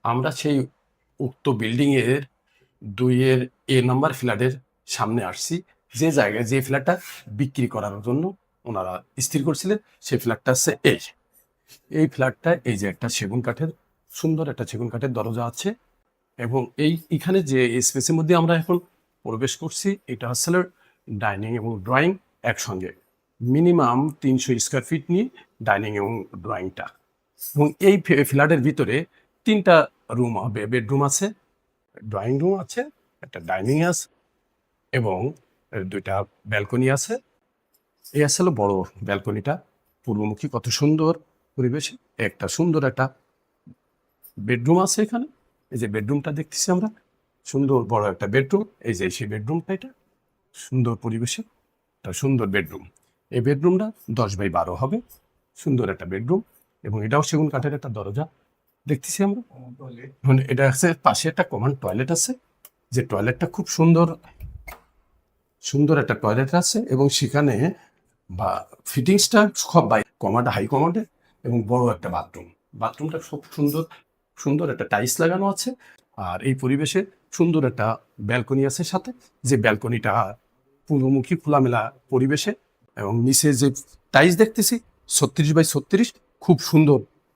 আমরা সেই উক্ত বিল্ডিংয়ের 2-এর এ নাম্বার ফ্ল্যাটের সামনে আসছি, যে জায়গায় যে ফ্ল্যাটটা বিক্রি করার জন্য ওনারা স্থির করছিলেন। সেই ফ্ল্যাটটা হচ্ছে এই ফ্ল্যাটটা, এই যে একটা সেগুন কাঠের, সুন্দর একটা সেগুন কাঠের দরজা আছে। এবং এখানে যে স্পেসের মধ্যে আমরা এখন প্রবেশ করছি, এটা আসলে ডাইনিং এবং ড্রয়িং একসঙ্গে। মিনিমাম 300 স্কোয়ার ফিট নিয়ে ডাইনিং এবং ড্রয়িংটা। এবং এই ফ্ল্যাটের ভিতরে 3টা রুম হবে, বেডরুম আছে, ড্রয়িং রুম আছে, একটা ডাইনিং আছে এবং 2টা ব্যালকনি আছে। এই আসলে বড় ব্যালকনিটা পূর্বমুখী, কত সুন্দর পরিবেশে একটা সুন্দর একটা বেডরুম আছে এখানে। এই যে বেডরুমটা দেখতেছি আমরা, সুন্দর বড় একটা বেডরুম। এই যে সেই বেডরুমটা, এটা সুন্দর পরিবেশে একটা সুন্দর বেডরুম। এই বেডরুমটা 10x12 হবে, সুন্দর একটা বেডরুম। এবং এটাও সেগুন কাঠের একটা দরজা দেখতেছি আমরা। এখন এটা আছে, পাশে একটা কমন টয়লেট আছে, যে টয়লেটটা খুব সুন্দর, সুন্দর একটা টয়লেট আছে। এবং সেখানে বা ফিটিংসটা সব বাই কমান্ড, হাই কমান্ডের। এবং বড় একটা বাথরুম, বাথরুমটা খুব সুন্দর, সুন্দর একটা টাইলস লাগানো আছে। আর এই পরিবেশে সুন্দর একটা ব্যালকনি আছে সাথে, যে ব্যালকনিটা পূর্বমুখী খোলামেলা পরিবেশে। এবং নিচে যে টাইলস দেখতেছি 36x36, খুব সুন্দর